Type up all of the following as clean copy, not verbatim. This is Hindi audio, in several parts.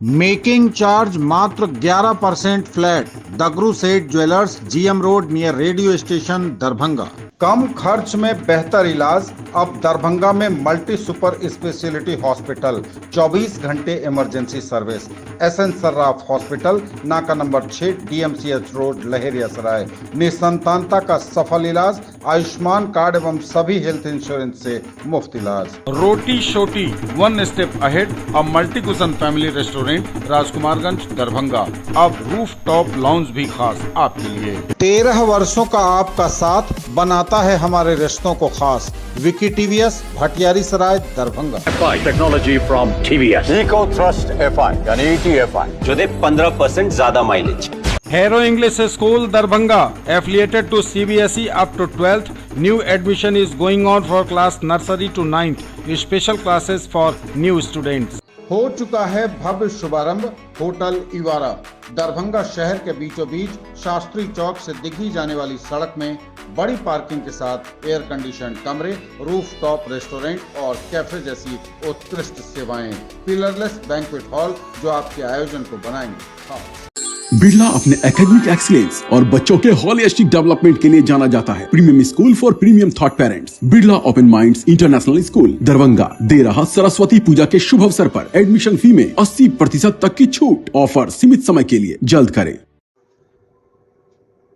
मेकिंग चार्ज मात्र 11% flat. Dagru Seth jewellers, GM road near radio station, Darbhanga. कम खर्च में बेहतर इलाज अब दरभंगा में मल्टी सुपर स्पेशलिटी हॉस्पिटल, 24 घंटे emergency service. SN Sarraf hospital, नाका नंबर 6, डीएमसीएच रोड, लहेरियासराय। निसंतानता का सफल इलाज, आयुष्मान कार्ड एवं सभी हेल्थ इंश्योरेंस से मुफ्त इलाज। रोटी शोटी, one step ahead, a multi cushion family restaurant, Rajkumarganj, Darbhanga. अब रूफ टॉप लाउंज भी खास आपके लिए। 13 वर्षों का आपका साथ बनाता है हमारे रिश्तों को खास। Vicky TVS, Bhatiyari Sarai, Darbhanga. Technology from TVS, eco thrust FI यानी ईटीएफआई, जो दे 15% ज्यादा mileage. Hero English School, Darbhanga, affiliated to CBSE up to 12th. New admission is going on for class nursery to 9th. Special classes for new students. हो चुका है भव्य शुभारंभ होटल इवारा। दरभंगा शहर के बीचों बीच शास्त्री चौक से दिघी जाने वाली सड़क में बड़ी पार्किंग के साथ एयर कंडीशन कमरे, रूफ टॉप रेस्टोरेंट और कैफे जैसी उत्कृष्ट सेवाएं। पिलरलेस बैंक्वेट हॉल जो आपके आयोजन को बनाएंगे खास। बिरला अपने एकेडमिक एक्सीलेंस और बच्चों के होलिस्टिक डेवलपमेंट के लिए जाना जाता है। Premium school for premium thought parents, Birla open minds international school, Darbhanga दे रहा सरस्वती पूजा के शुभ अवसर पर एडमिशन फी में 80% तक की छूट। ऑफर सीमित समय के लिए, जल्द करें।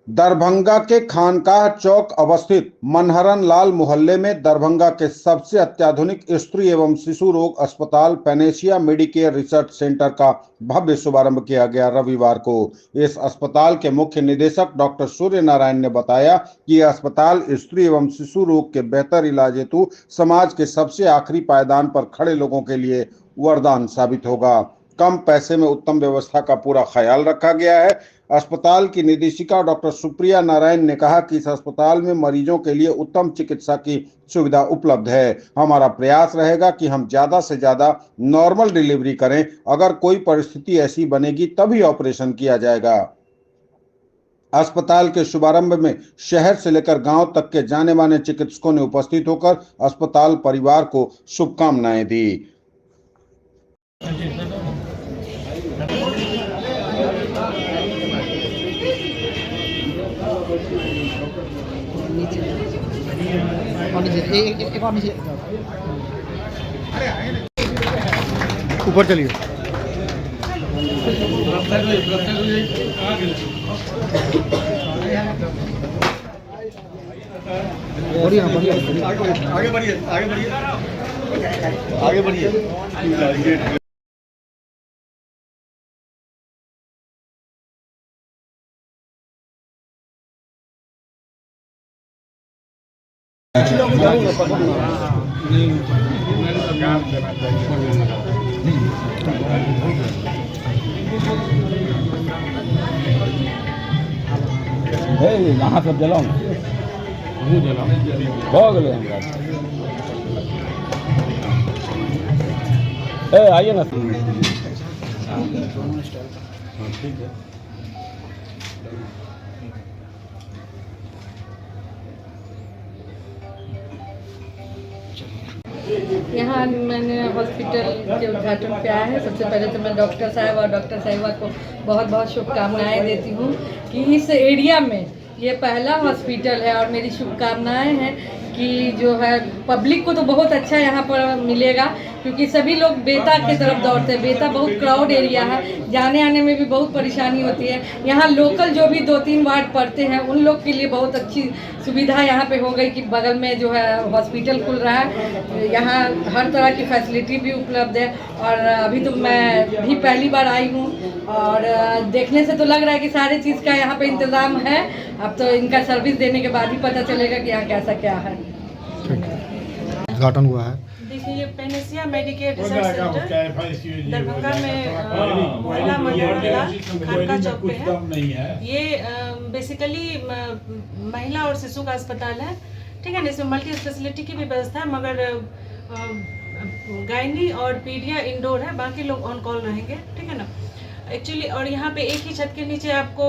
दरभंगा के खानकाह चौक अवस्थित मनहरन लाल मोहल्ले में दरभंगा के सबसे अत्याधुनिक स्त्री एवं शिशु रोग अस्पताल पैनेशिया मेडिकेयर रिसर्च सेंटर का भव्य शुभारंभ किया गया रविवार को। इस अस्पताल के मुख्य निदेशक डॉक्टर सूर्य नारायण ने बताया कि यह अस्पताल स्त्री एवं शिशु रोग के बेहतर इलाज हेतु समाज के सबसे आखिरी पायदान पर खड़े लोगों के लिए वरदान साबित होगा। कम पैसे में उत्तम व्यवस्था का पूरा ख्याल रखा गया है। अस्पताल की निदेशिका डॉक्टर सुप्रिया नारायण ने कहा कि इस अस्पताल में मरीजों के लिए उत्तम चिकित्सा की सुविधा उपलब्ध है। हमारा प्रयास रहेगा कि हम ज्यादा से ज्यादा नॉर्मल डिलीवरी करें। अगर कोई परिस्थिति ऐसी बनेगी तभी ऑपरेशन किया जाएगा। अस्पताल के शुभारंभ में शहर से लेकर गांव तक के जाने माने चिकित्सकों ने उपस्थित होकर अस्पताल परिवार को शुभकामनाएं दी। ऊपर चलिए। बढ़िया बढ़िया, आगे बढ़िए, आगे बढ़िए, आगे बढ़िए। यहाँ सब जलाओ, हो गए आइए ना। ठीक है। यहाँ मैंने हॉस्पिटल के उद्घाटन पे आया है। सबसे पहले तो मैं डॉक्टर साहब और डॉक्टर साहिबा को बहुत बहुत शुभकामनाएं देती हूँ कि इस एरिया में ये पहला हॉस्पिटल है और मेरी शुभकामनाएं हैं कि जो है पब्लिक को तो बहुत अच्छा यहाँ पर मिलेगा, क्योंकि सभी लोग बेता की तरफ दौड़ते हैं। बेता बहुत क्राउड एरिया है, जाने आने में भी बहुत परेशानी होती है। यहाँ लोकल जो भी 2-3 वार्ड पड़ते हैं उन लोग के लिए बहुत अच्छी सुविधा यहाँ पे हो गई कि बगल में जो है हॉस्पिटल खुल रहा है। यहाँ हर तरह की फैसिलिटी भी उपलब्ध है और अभी तो मैं भी पहली बार आई हूँ और देखने से तो लग रहा है कि सारी चीज़ का यहाँ पे इंतज़ाम है। अब तो इनका सर्विस देने के बाद ही पता चलेगा कि यहाँ कैसा क्या है। उद्घाटन हुआ है। देखिए, ये Panacea Medicare research centre Darbhanga में महिला मंडला खानका चौक पे है। ये बेसिकली महिला और शिशु का अस्पताल है, ठीक है ना। इसमें मल्टी स्पेशलिटी की भी व्यवस्था है, मगर गायनी और पीडिया इंडोर है, बाकी लोग ऑन कॉल रहेंगे, ठीक है ना एक्चुअली। और यहाँ पे एक ही छत के नीचे आपको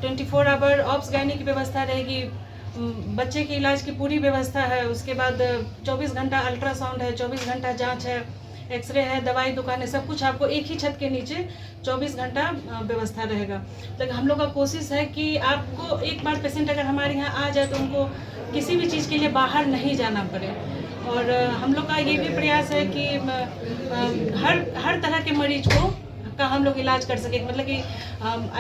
24 आवर ऑप्स गायनी की व्यवस्था रहेगी, बच्चे के इलाज की पूरी व्यवस्था है। उसके बाद 24 घंटा अल्ट्रासाउंड है, 24 घंटा जांच है, एक्सरे है, दवाई दुकान है, सब कुछ आपको एक ही छत के नीचे 24 घंटा व्यवस्था रहेगा। तो हम लोग का कोशिश है कि आपको एक बार पेशेंट अगर हमारे यहाँ आ जाए तो उनको किसी भी चीज़ के लिए बाहर नहीं जाना पड़े। और हम लोग का ये भी प्रयास है कि हर तरह के मरीज का हम लोग इलाज कर सके। मतलब कि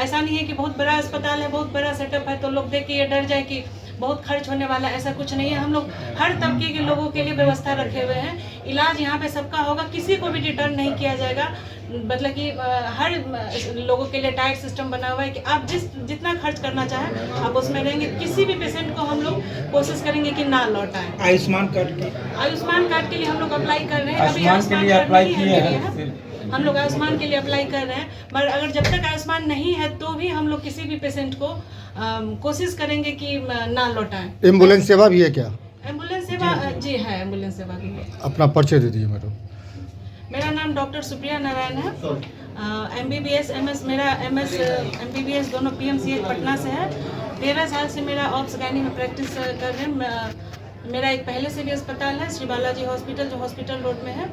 ऐसा नहीं है कि बहुत बड़ा अस्पताल है, बहुत बड़ा सेटअप है तो लोग देख के ये डर जाए कि बहुत खर्च होने वाला, ऐसा कुछ नहीं है। हम लोग हर तबके के लोगों के लिए व्यवस्था रखे हुए हैं। इलाज यहाँ पे सबका होगा, किसी को भी रिटर्न नहीं किया जाएगा। मतलब कि हर लोगों के लिए टाइट सिस्टम बना हुआ है कि आप जितना खर्च करना चाहें आप उसमें रहेंगे। किसी भी पेशेंट को हम लोग कोशिश करेंगे कि ना लौटाएं। आयुष्मान कार्ड के लिए हम लोग अप्लाई कर रहे हैं। अभी आयुष्मान कार्ड अप्लाई किए हैं, हम लोग आयुष्मान के लिए अप्लाई कर रहे हैं। मगर अगर जब तक आयुष्मान नहीं है तो भी हम लोग किसी भी पेशेंट को कोशिश करेंगे कि ना लौटाएं। एम्बुलेंस सेवा भी है क्या? एम्बुलेंस सेवा जी है, एम्बुलेंस सेवा भी है। अपना परिचय दे दीजिए मैडम। मेरा नाम डॉक्टर सुप्रिया नारायण है। MBBS MS मेरा MS MBBS दोनों PMCH पटना से है। 13 साल से मेरा ऑब्स गायनी में प्रैक्टिस कर रहे हैं। मेरा एक पहले से भी अस्पताल है, श्री बालाजी हॉस्पिटल, जो हॉस्पिटल रोड में है।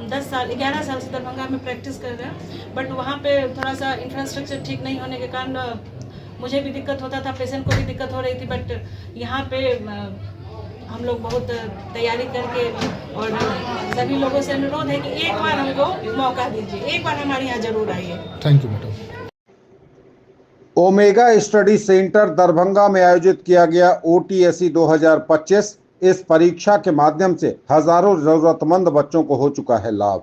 11 साल से दरभंगा में प्रैक्टिस कर रहे हैं। बट वहाँ पे थोड़ा सा इंफ्रास्ट्रक्चर ठीक नहीं होने के कारण मुझे भी दिक्कत होता था, पेशेंट को भी दिक्कत हो रही थी। बट यहाँ पे हम लोग बहुत तैयारी करके, और सभी लोगों से अनुरोध है कि एक बार हमको मौका दीजिए, एक बार हमारे यहाँ जरूर आइए। Thank you madam. Omega study centre Darbhanga में आयोजित किया गया OTSE 2025। इस परीक्षा के माध्यम से हजारों जरूरतमंद बच्चों को हो चुका है लाभ।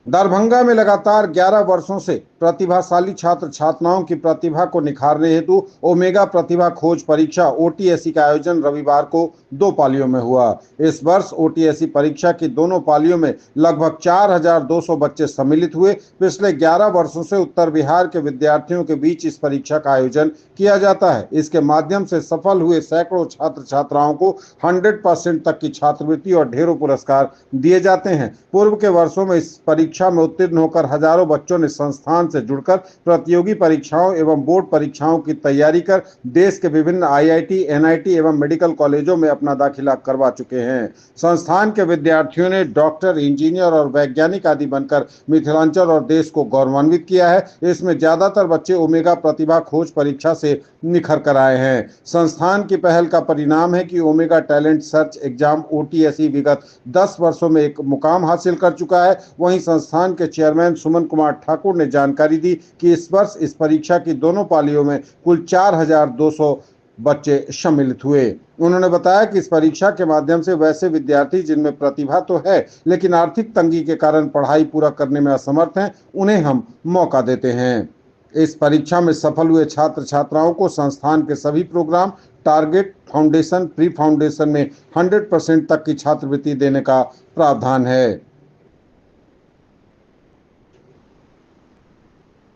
दरभंगा में लगातार 11 वर्षों से प्रतिभाशाली छात्र छात्राओं की प्रतिभा को निखारने हेतु ओमेगा प्रतिभा खोज परीक्षा OTSE का आयोजन रविवार को 2 पालियों में हुआ। इस वर्ष OTSE परीक्षा की दोनों पालियों में लगभग 4200 बच्चे सम्मिलित हुए। पिछले 11 वर्षों से उत्तर बिहार के विद्यार्थियों के बीच इस परीक्षा का आयोजन किया जाता है। इसके माध्यम से सफल हुए सैकड़ों छात्र छात्राओं को 100% तक की छात्रवृत्ति और ढेरों पुरस्कार दिए जाते हैं। पूर्व के वर्षों में इस परीक्षा में उत्तीर्ण होकर हजारों बच्चों ने संस्थान से जुड़कर प्रतियोगी परीक्षाओं एवं बोर्ड परीक्षाओं की तैयारी कर देश के विभिन्न IIT, NIT एवं मेडिकल कॉलेजों में अपना दाखिला करवा चुके हैं। संस्थान के विद्यार्थियों ने डॉक्टर, इंजीनियर और वैज्ञानिक आदि बनकर मिथिलांचल और देश को गौरवान्वित किया है। इसमें ज्यादातर बच्चे ओमेगा प्रतिभा खोज परीक्षा से निखर कर आए हैं। संस्थान की पहल का परिणाम है कि omega talent search exam OTSE विगत 10 वर्षों में एक मुकाम हासिल कर चुका है। वहीं संस्थान के चेयरमैन सुमन कुमार ठाकुर ने जानकारी दी कि इस वर्ष इस परीक्षा की दोनों पालियों में कुल 4200 बच्चे सम्मिलित हुए। उन्होंने बताया कि इस परीक्षा के माध्यम से वैसे विद्यार्थी जिनमें प्रतिभा तो है लेकिन आर्थिक तंगी के कारण पढ़ाई पूरा करने में असमर्थ हैं, उन्हें हम मौका देते हैं। इस परीक्षा में सफल हुए छात्र छात्राओं को संस्थान के सभी programme, target, foundation, pre foundation में 100% तक की छात्रवृत्ति देने का प्रावधान है।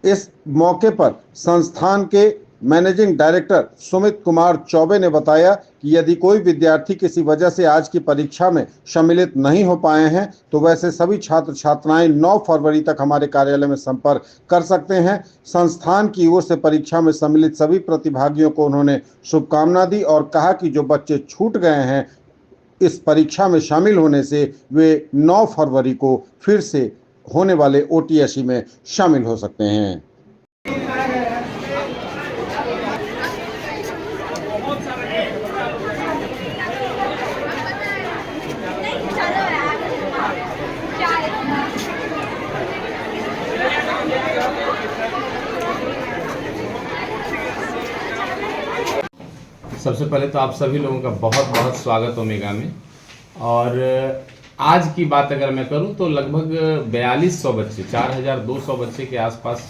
इस मौके पर संस्थान के मैनेजिंग डायरेक्टर सुमित कुमार चौबे ने बताया कि यदि कोई विद्यार्थी किसी वजह से आज की परीक्षा में सम्मिलित नहीं हो पाए हैं तो वैसे सभी छात्र छात्राएं 9 फरवरी तक हमारे कार्यालय में संपर्क कर सकते हैं। संस्थान की ओर से परीक्षा में सम्मिलित सभी प्रतिभागियों को उन्होंने शुभकामना दी और कहा कि जो बच्चे छूट गए हैं इस परीक्षा में शामिल होने से वे 9 फरवरी को फिर से होने वाले OTSE में शामिल हो सकते हैं। सबसे पहले तो आप सभी लोगों का बहुत बहुत स्वागत ओमेगा में। और आज की बात अगर मैं करूं तो लगभग 4200 बच्चे, 4200 बच्चे के आसपास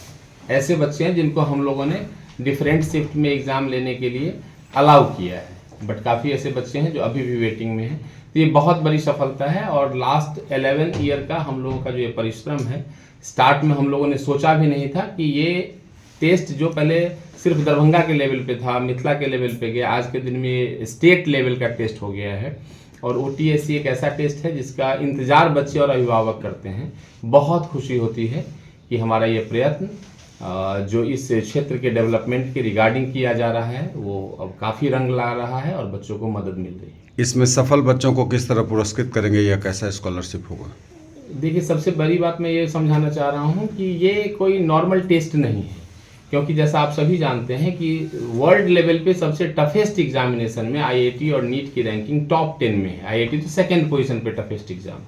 ऐसे बच्चे हैं जिनको हम लोगों ने डिफरेंट शिफ्ट में एग्ज़ाम लेने के लिए अलाउ किया है। बट काफ़ी ऐसे बच्चे हैं जो अभी भी वेटिंग में हैं। तो ये बहुत बड़ी सफलता है। और लास्ट 11 ईयर का हम लोगों का जो ये परिश्रम है, स्टार्ट में हम लोगों ने सोचा भी नहीं था कि ये टेस्ट जो पहले सिर्फ दरभंगा के लेवल पे था, मिथिला के लेवल पे गया, आज के दिन में स्टेट लेवल का टेस्ट हो गया है। और OTSE एक ऐसा टेस्ट है जिसका इंतज़ार बच्चे और अभिभावक करते हैं। बहुत खुशी होती है कि हमारा ये प्रयत्न जो इस क्षेत्र के डेवलपमेंट के रिगार्डिंग किया जा रहा है वो अब काफ़ी रंग ला रहा है और बच्चों को मदद मिल रही है। इसमें सफल बच्चों को किस तरह पुरस्कृत करेंगे या कैसा स्कॉलरशिप होगा? देखिए, सबसे बड़ी बात मैं ये समझाना चाह रहा हूँ कि ये कोई नॉर्मल टेस्ट नहीं है, क्योंकि जैसा आप सभी जानते हैं कि वर्ल्ड लेवल पे सबसे टफेस्ट एग्जामिनेशन में आईआईटी और नीट की रैंकिंग टॉप 10 में है। आईआईटी तो सेकंड पोजीशन पे टफेस्ट एग्जाम।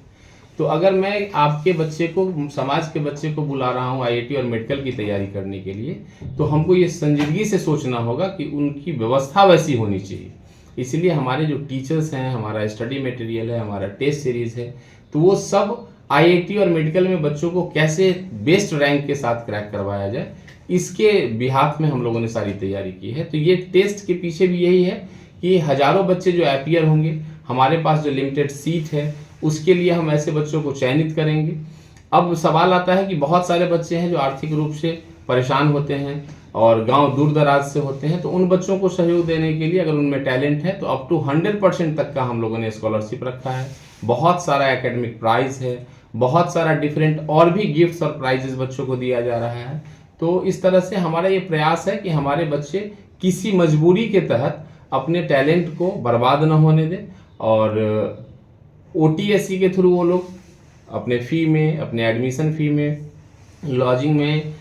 तो अगर मैं आपके बच्चे को, समाज के बच्चे को बुला रहा हूँ आईआईटी और मेडिकल की तैयारी करने के लिए, तो हमको ये संजीदगी से सोचना होगा कि उनकी व्यवस्था वैसी होनी चाहिए। इसलिए हमारे जो टीचर्स हैं, हमारा स्टडी मटेरियल है, हमारा टेस्ट सीरीज़ है, तो वो सब आईआईटी और मेडिकल में बच्चों को कैसे बेस्ट रैंक के साथ क्रैक करवाया जाए, इसके बिहाफ में हम लोगों ने सारी तैयारी की है। तो ये टेस्ट के पीछे भी यही है कि हज़ारों बच्चे जो अपीयर होंगे, हमारे पास जो लिमिटेड सीट है उसके लिए हम ऐसे बच्चों को चयनित करेंगे। अब सवाल आता है कि बहुत सारे बच्चे हैं जो आर्थिक रूप से परेशान होते हैं और गांव दूर दराज से होते हैं, तो उन बच्चों को सहयोग देने के लिए अगर उनमें टैलेंट है तो अप टू 100% तक का हम लोगों ने स्कॉलरशिप रखा है। बहुत सारा एकेडमिक प्राइज़ है, बहुत सारा डिफरेंट और भी गिफ्ट्स और प्राइजेस बच्चों को दिया जा रहा है। तो इस तरह से हमारा ये प्रयास है कि हमारे बच्चे किसी मजबूरी के तहत अपने टैलेंट को बर्बाद न होने दें, और ओटीएससी के थ्रू वो लोग अपने फ़ी में, अपने एडमिशन फ़ी में, लॉजिंग में,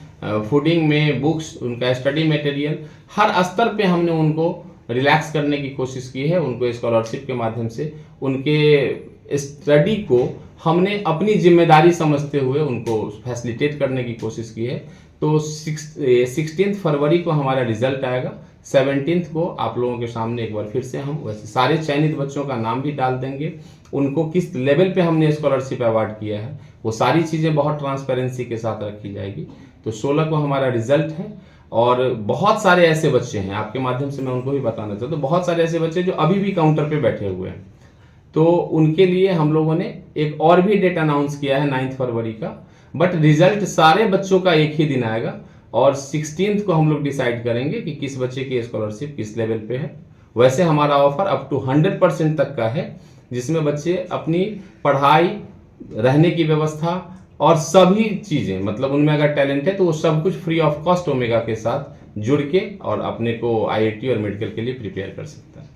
फूडिंग में, बुक्स, उनका स्टडी मटेरियल, हर स्तर पे हमने उनको रिलैक्स करने की कोशिश की है। उनको स्कॉलरशिप के माध्यम से उनके स्टडी को हमने अपनी जिम्मेदारी समझते हुए उनको फैसिलिटेट करने की कोशिश की है। तो 16 फरवरी को हमारा रिजल्ट आएगा। 17 को आप लोगों के सामने एक बार फिर से हम वैसे सारे चयनित बच्चों का नाम भी डाल देंगे, उनको किस लेवल पे हमने स्कॉलरशिप अवार्ड किया है वो सारी चीज़ें बहुत ट्रांसपेरेंसी के साथ रखी जाएगी। तो 16 को हमारा रिजल्ट है, और बहुत सारे ऐसे बच्चे हैं, आपके माध्यम से मैं उनको भी बताना चाहता हूँ, बहुत सारे ऐसे बच्चे जो अभी भी काउंटर पे बैठे हुए हैं। तो उनके लिए हम लोगों ने एक और भी डेट अनाउंस किया है 9 फरवरी का, बट रिजल्ट सारे बच्चों का एक ही दिन आएगा, और 16 को हम लोग डिसाइड करेंगे कि किस बच्चे की स्कॉलरशिप किस लेवल पे है। वैसे हमारा ऑफर अप टू 100% तक का है, जिसमें बच्चे अपनी पढ़ाई, रहने की व्यवस्था और सभी चीज़ें, मतलब उनमें अगर टैलेंट है तो वो सब कुछ फ्री ऑफ कॉस्ट ओमेगा के साथ जुड़ के और अपने को आईआईटी और मेडिकल के लिए प्रिपेयर कर सकता है।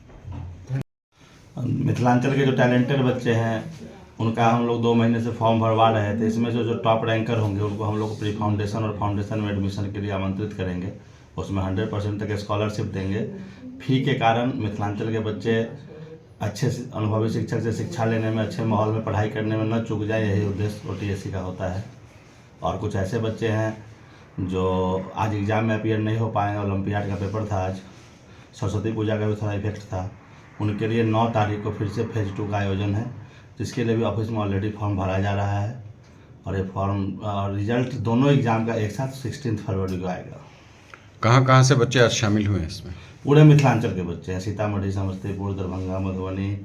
मिथिलांचल के जो टैलेंटेड बच्चे हैं उनका हम लोग 2 महीने से फॉर्म भरवा रहे थे। इसमें जो टॉप रैंकर होंगे उनको हम लोग प्री फाउंडेशन और फाउंडेशन में एडमिशन के लिए आमंत्रित करेंगे। उसमें 100% तक स्कॉलरशिप देंगे। फी के कारण मिथिलांचल के बच्चे अच्छे अनुभवी शिक्षक से शिक्षा लेने में, अच्छे माहौल में पढ़ाई करने में न चूक जाए, यही उद्देश्य ओटीएससी का होता है। और कुछ ऐसे बच्चे हैं जो आज एग्ज़ाम में अपीयर नहीं हो पाए, ओलंपियाड का पेपर था आज, सरस्वती पूजा का भी थोड़ा इफेक्ट था, उनके लिए 9 तारीख को फिर से फेज़ 2 का आयोजन है, जिसके लिए भी ऑफिस में ऑलरेडी फॉर्म भरा जा रहा है। और ये फॉर्म रिजल्ट दोनों एग्ज़ाम का एक साथ 16 फरवरी को आएगा। कहाँ से बच्चे आज शामिल हुए हैं इसमें? पूरे मिथिलांचल के बच्चे हैं, सीतामढ़ी, समस्तीपुर, दरभंगा, मधुबनी,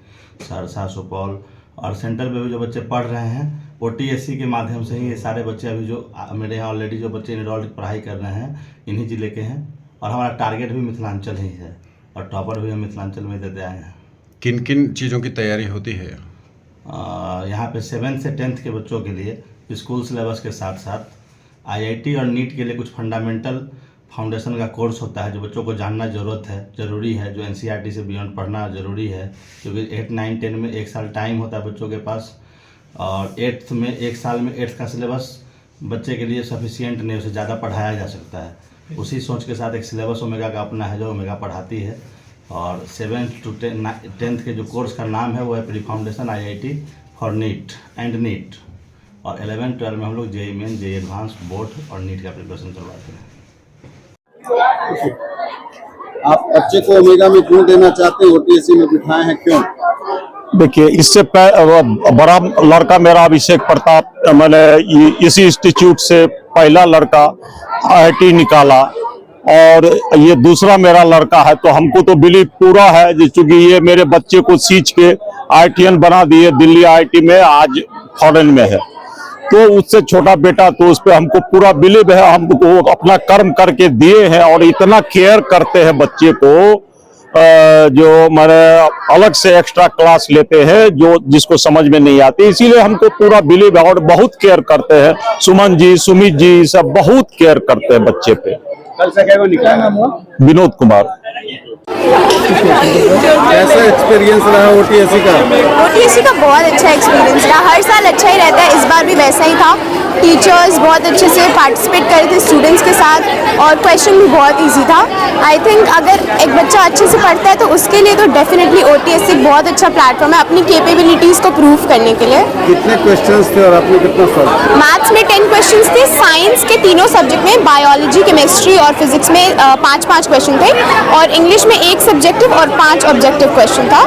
सहरसा, सुपौल, और सेंटर पे भी जो बच्चे पढ़ रहे हैं ओटीएससी के माध्यम से ही। ये सारे बच्चे अभी जो मेरे यहाँ ऑलरेडी जो बच्चे इनरोल्ड पढ़ाई कर रहे हैं इन्हीं ज़िले के हैं, और हमारा टारगेट भी मिथिलांचल ही है, और टॉपर भी हम मिथिलांचल में देते आए हैं। किन किन चीज़ों की तैयारी होती है यहाँ पे 7 से 10th के बच्चों के लिए स्कूल सिलेबस के साथ साथ आईआईटी और नीट के लिए कुछ फंडामेंटल फाउंडेशन का कोर्स होता है, जो बच्चों को जानना ज़रूरी है, जो एनसीईआरटी से बियॉन्ड पढ़ना ज़रूरी है, क्योंकि 8, 9, 10 में 1 साल टाइम होता है बच्चों के पास, और 8th में 1 साल में 8th का सिलेबस बच्चे के लिए सफिशिएंट नहीं, उसे ज़्यादा पढ़ाया जा सकता है। उसी सोच के साथ एक सिलेबस ओमेगा का अपना है जो ओमेगा पढ़ाती है। और 7th to 10th के जो कोर्स का नाम है वो है pre foundation IIT for NEET and NEET, और 11, 12 में हम लोग JEE Main, JEE Advance, board और नीट का प्रिपरेशन करवाते हैं। आप बच्चे को ओमेगा में क्यों देना चाहते हैं, ओटीएससी में बिठाए हैं, क्यों? देखिए, इससे बड़ा लड़का मेरा अभिषेक प्रताप, मैंने इसी इंस्टीट्यूट से पहला लड़का आईआईटी निकाला, और ये दूसरा मेरा लड़का है, तो हमको तो बिलीव पूरा है, चूंकि ये मेरे बच्चे को सींच के आईआईटीएन बना दिए, दिल्ली आईआईटी में, आज फॉरेन में है। तो उससे छोटा बेटा, तो उस पर हमको पूरा बिलीव है, हमको अपना कर्म करके दिए हैं, और इतना केयर करते हैं बच्चे को, जो मैंने अलग से एक्स्ट्रा क्लास लेते हैं जो जिसको समझ में नहीं आती, इसीलिए हमको पूरा बिलीव है, और बहुत केयर करते हैं। सुमन जी, सुमित जी, सब बहुत केयर करते हैं बच्चे पे। कल से क्या निकाला? विनोद कुमार। कैसा एक्सपीरियंस रहा ओटीएससी का? ओटीएससी का बहुत अच्छा एक्सपीरियंस रहा। हर साल अच्छा ही रहता है, इस बार भी वैसा ही था। टीचर्स बहुत अच्छे से पार्टिसिपेट कर रहे थे स्टूडेंट्स के साथ और क्वेश्चन भी बहुत इजी था। आई थिंक अगर एक बच्चा अच्छे से पढ़ता है तो उसके लिए तो डेफिनेटली ओटीएससी बहुत अच्छा प्लेटफॉर्म है अपनी कैपेबिलिटीज़ को प्रूव करने के लिए। कितने क्वेश्चंस थे और आपने कितना सॉल्व? मैथ्स में 10 क्वेश्चंस थे, साइंस के तीनों सब्जेक्ट में बायोलॉजी, केमिस्ट्री और फिजिक्स में 5-5 क्वेश्चन थे और इंग्लिश में 1 सब्जेक्टिव और 5 ऑब्जेक्टिव क्वेश्चन था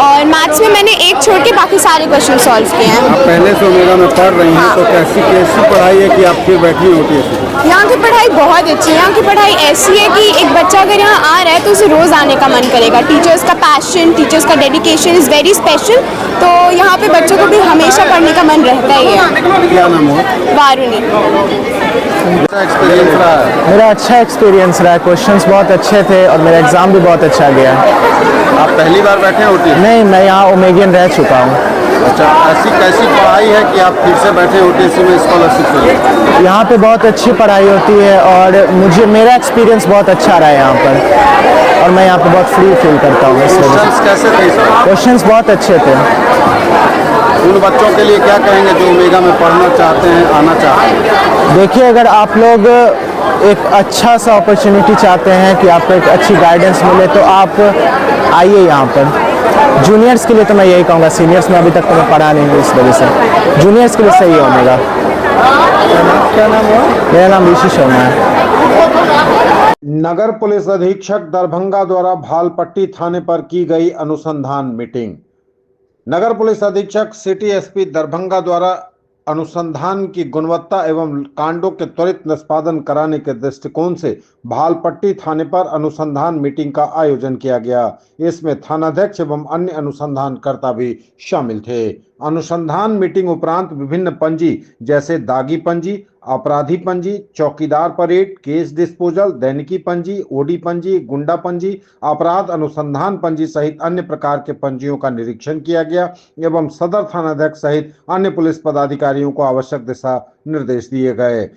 और मैथ्स में मैंने 1 छोड़ के बाकी सारे क्वेश्चन सॉल्व किए हैं। आप पहले से ओमेगा में पढ़ रही हैं तो कैसी पढ़ाई है कि आप फिर बैठी ओटीएससी? यहाँ की पढ़ाई बहुत अच्छी है। यहाँ की पढ़ाई ऐसी है कि एक बच्चा अगर यहाँ आ रहा है तो उसे रोज़ आने का मन करेगा। टीचर्स का पैशन, टीचर्स का डेडिकेशन इज़ वेरी स्पेशल, तो यहाँ पे बच्चों को भी हमेशा पढ़ने का मन रहता ही है। क्या नाम हो? वारुणी। एक्सपीरियंस रहा है? मेरा अच्छा एक्सपीरियंस रहा है, क्वेश्चंस बहुत अच्छे थे और मेरा एग्ज़ाम भी बहुत अच्छा गया। आप पहली बार बैठे हैं ओटीएससी? नहीं, मैं यहाँ ओमेगियन रह चुका हूँ। अच्छा, ऐसी कैसी पढ़ाई है कि आप फिर से बैठे ओटीएससी में स्कॉलरशिप के लिए? यहाँ पे बहुत अच्छी पढ़ाई होती है और मेरा एक्सपीरियंस बहुत अच्छा रहा है यहाँ पर और मैं यहाँ पे बहुत फ्री फील करता हूँ। क्वेश्चंस कैसे थे? क्वेश्चंस बहुत अच्छे थे। उन बच्चों के लिए क्या कहेंगे जो ओमेगा में पढ़ना चाहते हैं, आना चाहते हैं? देखिए, अगर आप लोग एक अच्छा सा अपॉर्चुनिटी चाहते हैं कि आपको एक अच्छी गाइडेंस मिले तो आप आइए यहाँ पर। जूनियर्स के लिए तो मैं यही कहूँगा, सीनियर्स में अभी तक तो मैं पढ़ा नहीं हूँ, इस वजह से जूनियर्स के लिए सही है ओमेगा। क्या नाम हुआ? मेरा नाम ऋषि शर्मा है। नगर पुलिस अधीक्षक दरभंगा द्वारा भालपट्टी थाने पर की गई अनुसंधान मीटिंग। नगर पुलिस अधीक्षक सिटी एसपी दरभंगा द्वारा अनुसंधान की गुणवत्ता एवं कांडों के त्वरित निष्पादन कराने के दृष्टिकोण से भालपट्टी थाने पर अनुसंधान मीटिंग का आयोजन किया गया। इसमें थानाध्यक्ष एवं अन्य अनुसंधानकर्ता भी शामिल थे। अनुसंधान मीटिंग उपरांत विभिन्न पंजी जैसे दागी पंजी, अपराधी पंजी, चौकीदार परेड, केस डिस्पोजल, दैनिकी पंजी, ओडी पंजी, गुंडा पंजी, अपराध अनुसंधान पंजी सहित अन्य प्रकार के पंजियों का निरीक्षण किया गया एवं सदर थानाध्यक्ष सहित अन्य पुलिस पदाधिकारियों को आवश्यक दिशा निर्देश दिए गए।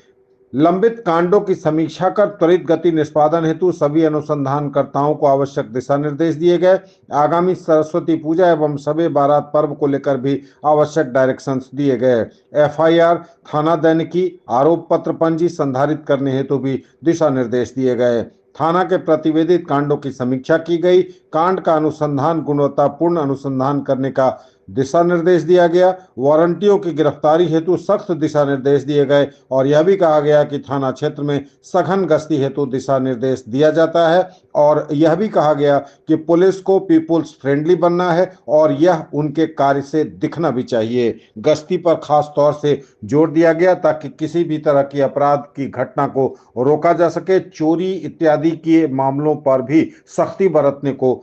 लंबित कांडों की समीक्षा कर त्वरित गति निष्पादन हेतु सभी अनुसंधानकर्ताओं को आवश्यक दिशा निर्देश दिए गए। आगामी सरस्वती पूजा एवं शबे बारात पर्व को लेकर भी आवश्यक डायरेक्शंस दिए गए। एफआईआर, थाना दैनिकी, आरोप पत्र पंजी संधारित करने हेतु भी दिशा निर्देश दिए गए। थाना के प्रतिवेदित कांडों की समीक्षा की गई। कांड का अनुसंधान गुणवत्तापूर्ण अनुसंधान करने का दिशा निर्देश दिया गया। वारंटियों की गिरफ्तारी हेतु सख्त दिशा निर्देश दिए गए और यह भी कहा गया कि थाना क्षेत्र में सघन गश्ती हेतु दिशा निर्देश दिया जाता है और यह भी कहा गया कि पुलिस को पीपुल्स फ्रेंडली बनना है और यह उनके कार्य से दिखना भी चाहिए। गश्ती पर खास तौर से जोर दिया गया ताकि किसी भी तरह की अपराध की घटना को रोका जा सके। चोरी इत्यादि के मामलों पर भी सख्ती बरतने को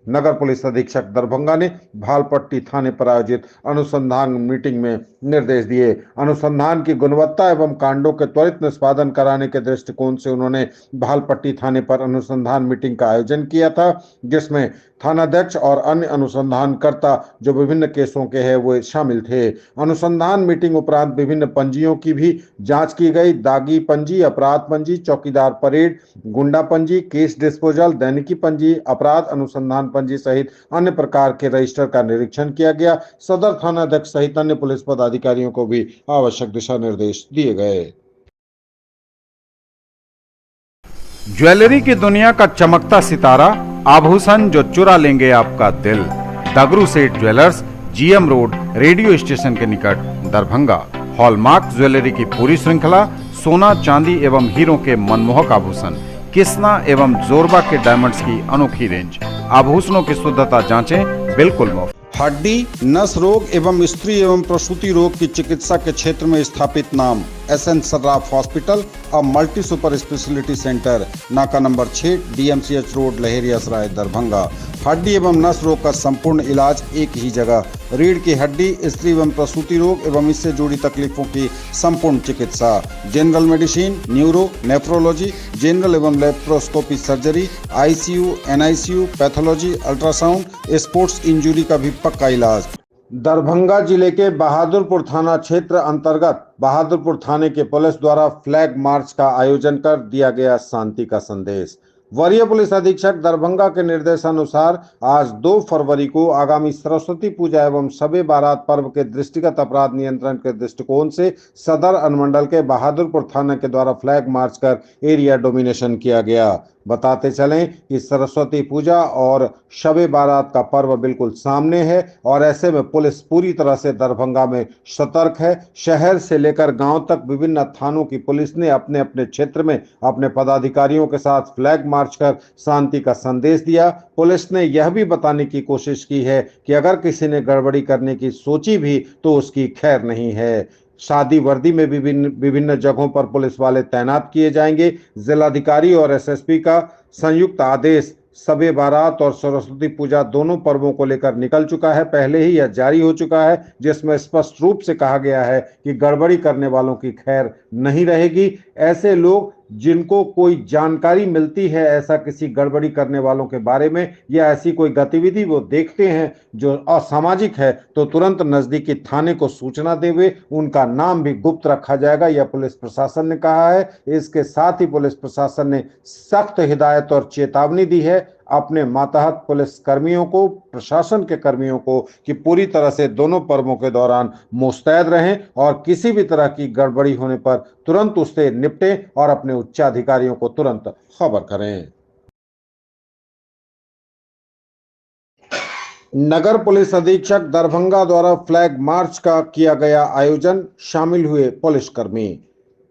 नगर पुलिस अधीक्षक दरभंगा ने भालपट्टी थाने पर आयोजित अनुसंधान मीटिंग में निर्देश दिए। अनुसंधान की गुणवत्ता एवं कांडों के त्वरित निष्पादन कराने के दृष्टिकोण से उन्होंने भालपट्टी थाने पर अनुसंधान मीटिंग का आयोजन किया था, जिसमें थानाध्यक्ष और अन्य अनुसंधानकर्ता जो विभिन्न केसों के हैं वो शामिल थे। अनुसंधान मीटिंग उपरांत विभिन्न पंजियों की भी जांच की गई। दागी पंजी, अपराध पंजी, चौकीदार परेड, गुंडा पंजी, केस डिस्पोजल, दैनिकी पंजी, अपराध अनुसंधान पंजी सहित अन्य प्रकार के रजिस्टर का निरीक्षण किया गया। सदर थानाध्यक्ष सहित अन्य पुलिस पदाधिकारियों को भी आवश्यक दिशा निर्देश दिए गए। ज्वेलरी की दुनिया का चमकता सितारा, आभूषण जो चुरा लेंगे आपका दिल। दगरू Seth jewellers, GM road, radio station के निकट, दरभंगा। हॉलमार्क ज्वेलरी की पूरी श्रृंखला, सोना, चांदी एवं हीरों के मनमोहक आभूषण, किस्ना एवं जोरबा के डायमंड्स की अनोखी रेंज। आभूषणों की शुद्धता जांचें, बिल्कुल मुफ्त। हड्डी, नस रोग एवं स्त्री एवं प्रसूति रोग की चिकित्सा के क्षेत्र में स्थापित नाम SN Sarraf hospital, a multi super speciality centre, नाका number 6, DMCH road, Laheriasarai, Darbhanga. हड्डी एवं नस रोग का संपूर्ण इलाज एक ही जगह। रीढ़ की हड्डी, स्त्री एवं प्रसूति रोग एवं इससे जुड़ी तकलीफों की संपूर्ण चिकित्सा। General medicine, neuro, nephrology, general एवं laparoscopy surgery, ICU, NICU, pathology, ultrasound, sports injury का भी पक्का इलाज। दरभंगा जिले के बहादुरपुर थाना क्षेत्र अंतर्गत बहादुरपुर थाने के पुलिस द्वारा फ्लैग मार्च का आयोजन कर दिया गया शांति का संदेश। वरीय पुलिस अधीक्षक दरभंगा के निर्देशानुसार आज 2 फरवरी को आगामी सरस्वती पूजा एवं शबे बारात पर्व के दृष्टिगत अपराध नियंत्रण के दृष्टिकोण से सदर अनुमंडल के बहादुरपुर थाना के द्वारा फ्लैग मार्च कर एरिया डोमिनेशन किया गया। बताते चलें कि सरस्वती पूजा और शबे बारात का पर्व बिल्कुल सामने है और ऐसे में पुलिस पूरी तरह से दरभंगा में सतर्क है। शहर से लेकर गांव तक विभिन्न थानों की पुलिस ने अपने अपने क्षेत्र में अपने पदाधिकारियों के साथ फ्लैग मार्च कर शांति का संदेश दिया। पुलिस ने यह भी बताने की कोशिश की है कि अगर किसी ने गड़बड़ी करने की सोची भी तो उसकी खैर नहीं है। शादी वर्दी में विभिन्न जगहों पर पुलिस वाले तैनात किए जाएंगे। जिलाधिकारी और एसएसपी का संयुक्त आदेश शबे बारात और सरस्वती पूजा दोनों पर्वों को लेकर निकल चुका है। पहले ही यह जारी हो चुका है, जिसमें स्पष्ट रूप से कहा गया है कि गड़बड़ी करने वालों की खैर नहीं रहेगी। ऐसे लोग जिनको कोई जानकारी मिलती है ऐसा किसी गड़बड़ी करने वालों के बारे में या ऐसी कोई गतिविधि वो देखते हैं जो असामाजिक है तो तुरंत नजदीकी थाने को सूचना देवे। उनका नाम भी गुप्त रखा जाएगा, यह पुलिस प्रशासन ने कहा है। इसके साथ ही पुलिस प्रशासन ने सख्त हिदायत और चेतावनी दी है अपने मातहत पुलिस कर्मियों को, प्रशासन के कर्मियों को कि पूरी तरह से दोनों पर्वों के दौरान मुस्तैद रहें और किसी भी तरह की गड़बड़ी होने पर तुरंत उससे निपटें और अपने उच्चाधिकारियों को तुरंत खबर करें। नगर पुलिस अधीक्षक दरभंगा द्वारा फ्लैग मार्च का किया गया आयोजन, शामिल हुए पुलिसकर्मी।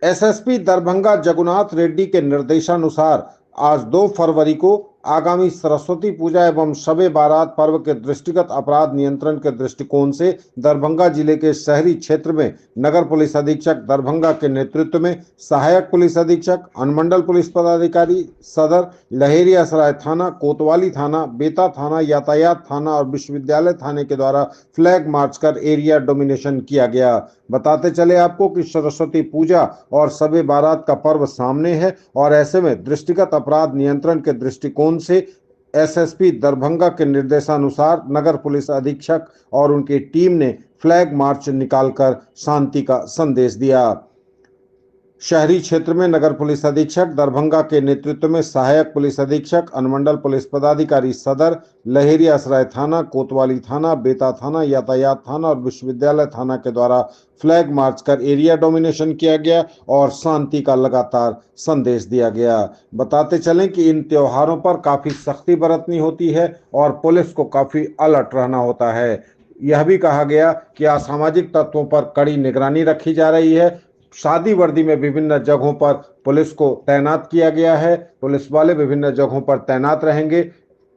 एसएसपी दरभंगा जगुनाथ रेड्डी के निर्देशानुसार आज 2 फरवरी को आगामी सरस्वती पूजा एवं शबे बारात पर्व के दृष्टिगत अपराध नियंत्रण के दृष्टिकोण से दरभंगा जिले के शहरी क्षेत्र में नगर पुलिस अधीक्षक दरभंगा के नेतृत्व में सहायक पुलिस अधीक्षक, अनुमंडल पुलिस पदाधिकारी, सदर, लहेरियासराय थाना, कोतवाली थाना, बेता थाना, यातायात थाना और विश्वविद्यालय थाने के द्वारा फ्लैग मार्च कर एरिया डोमिनेशन किया गया। बताते चले आपको कि सरस्वती पूजा और शबे बारात का पर्व सामने है और ऐसे में दृष्टिगत अपराध नियंत्रण के दृष्टिकोण से एसएसपी दरभंगा के निर्देशानुसार नगर पुलिस अधीक्षक और उनकी टीम ने फ्लैग मार्च निकालकर शांति का संदेश दिया। शहरी क्षेत्र में नगर पुलिस अधीक्षक दरभंगा के नेतृत्व में सहायक पुलिस अधीक्षक, अनुमंडल पुलिस पदाधिकारी सदर, लहेरियासराय थाना, कोतवाली थाना, बेता थाना, यातायात थाना और विश्वविद्यालय थाना के द्वारा फ्लैग मार्च कर एरिया डोमिनेशन किया गया और शांति का लगातार संदेश दिया गया। बताते चलें कि इन त्योहारों पर काफी सख्ती बरतनी होती है और पुलिस को काफी अलर्ट रहना होता है। यह भी कहा गया कि असामाजिक तत्वों पर कड़ी निगरानी रखी जा रही है। शादी वर्दी में विभिन्न जगहों पर पुलिस को तैनात किया गया है। पुलिस वाले विभिन्न जगहों पर तैनात रहेंगे।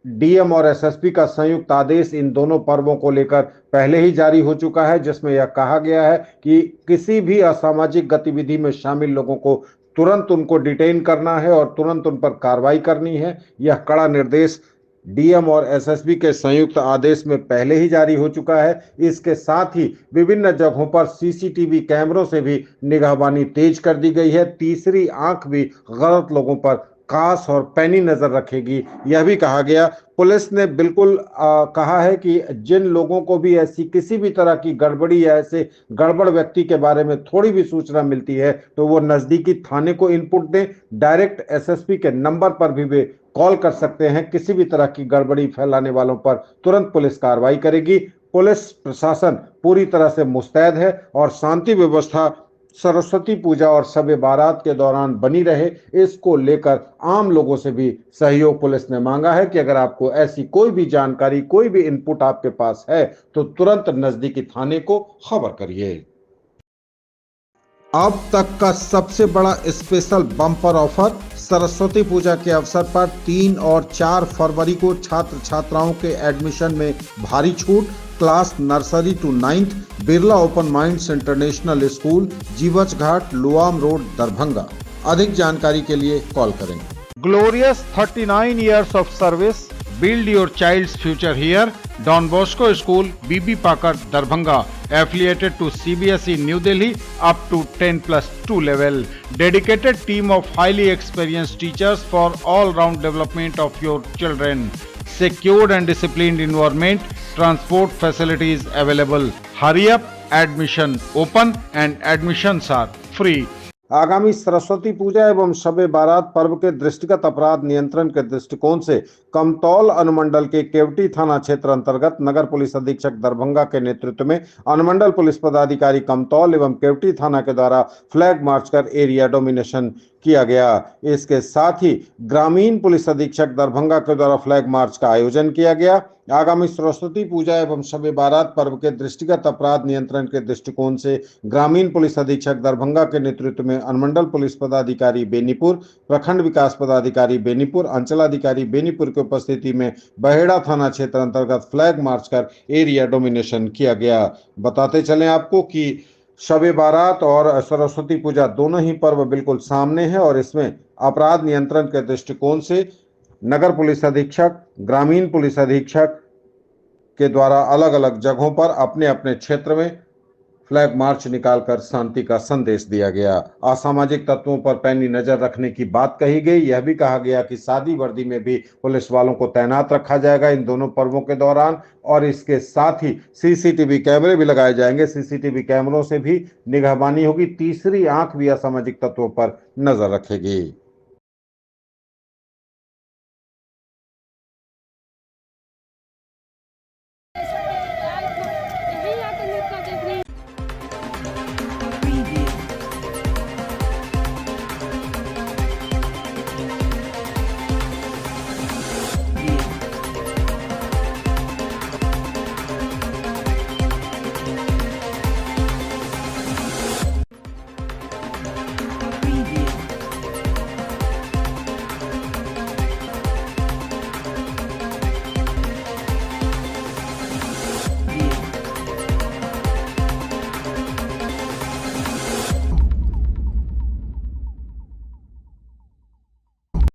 डीएम और एसएसपी का संयुक्त आदेश इन दोनों पर्वों को लेकर पहले ही जारी हो चुका है, जिसमें यह कहा गया है कि किसी भी असामाजिक गतिविधि में शामिल लोगों को तुरंत उनको डिटेन करना है और तुरंत उन पर कार्रवाई करनी है। यह कड़ा निर्देश डीएम और एसएसबी के संयुक्त आदेश में पहले ही जारी हो चुका है। इसके साथ ही विभिन्न जगहों पर सीसीटीवी कैमरों से भी निगहबानी तेज कर दी गई है। तीसरी आंख भी गलत लोगों पर खास और पैनी नजर रखेगी, यह भी कहा गया। पुलिस ने बिल्कुल कहा है कि जिन लोगों को भी ऐसी किसी भी तरह की गड़बड़ी या ऐसे गड़बड़ व्यक्ति के बारे में थोड़ी भी सूचना मिलती है तो वो नजदीकी थाने को इनपुट दें। डायरेक्ट एसएसपी के नंबर पर भी वे कॉल कर सकते हैं। किसी भी तरह की गड़बड़ी फैलाने वालों पर तुरंत पुलिस कार्रवाई करेगी। पुलिस प्रशासन पूरी तरह से मुस्तैद है और शांति व्यवस्था सरस्वती पूजा और शबे बारात के दौरान बनी रहे, इसको लेकर आम लोगों से भी सहयोग पुलिस ने मांगा है कि अगर आपको ऐसी कोई भी जानकारी, कोई भी इनपुट आपके पास है तो तुरंत नजदीकी थाने को खबर करिए। अब तक का सबसे बड़ा स्पेशल बम्पर ऑफर सरस्वती पूजा के अवसर पर 3 और 4 फरवरी को छात्र छात्राओं के एडमिशन में भारी छूट। Class nursery to 9th Birla open minds international school, Jeevachh Ghat, Luam road, Darbhanga. अधिक जानकारी के लिए कॉल करें। Glorious 39 years of service. Build your child's future here. Don Bosco School, BB Pakar, Darbhanga. Affiliated to CBSE New Delhi up to 10+2 level. Dedicated team of highly experienced teachers for all-round development of your children. Secured and disciplined environment. Transport facilities available. Hurry up. Admission open and admissions are free. आगामी सरस्वती पूजा एवं शबे बारात पर्व के दृष्टिगत अपराध नियंत्रण के दृष्टिकोण से कमतौल अनुमंडल के केवटी थाना क्षेत्र अंतर्गत नगर पुलिस अधीक्षक दरभंगा के नेतृत्व में अनुमंडल पुलिस पदाधिकारी कमतौल एवं केवटी थाना के द्वारा फ्लैग मार्च कर एरिया डोमिनेशन किया गया। इसके साथ ही ग्रामीण पुलिस अधीक्षक दरभंगा के द्वारा फ्लैग मार्च का आयोजन किया गया। आगामी सरस्वती पूजा एवं शबे बारात पर्व के दृष्टिगत अपराध नियंत्रण के दृष्टिकोण से ग्रामीण पुलिस अधीक्षक दरभंगा के नेतृत्व में अनुमंडल पुलिस पदाधिकारी बेनीपुर, प्रखंड विकास पदाधिकारी बेनीपुर, अंचलाधिकारी बेनीपुर की उपस्थिति में बहेड़ा थाना क्षेत्र अंतर्गत फ्लैग मार्च कर एरिया डोमिनेशन किया गया। बताते चलें आपको कि शबे बारात और सरस्वती पूजा दोनों ही पर्व बिल्कुल सामने हैं और इसमें अपराध नियंत्रण के दृष्टिकोण से नगर पुलिस अधीक्षक, ग्रामीण पुलिस अधीक्षक के द्वारा अलग अलग जगहों पर अपने अपने क्षेत्र में फ्लैग मार्च निकालकर शांति का संदेश दिया गया। असामाजिक तत्वों पर पैनी नजर रखने की बात कही गई। यह भी कहा गया कि सादी वर्दी में भी पुलिस वालों को तैनात रखा जाएगा इन दोनों पर्वों के दौरान और इसके साथ ही सीसीटीवी कैमरे भी लगाए जाएंगे। सीसीटीवी कैमरों से भी निगहबानी होगी। तीसरी आंख भी असामाजिक तत्वों पर नजर रखेगी।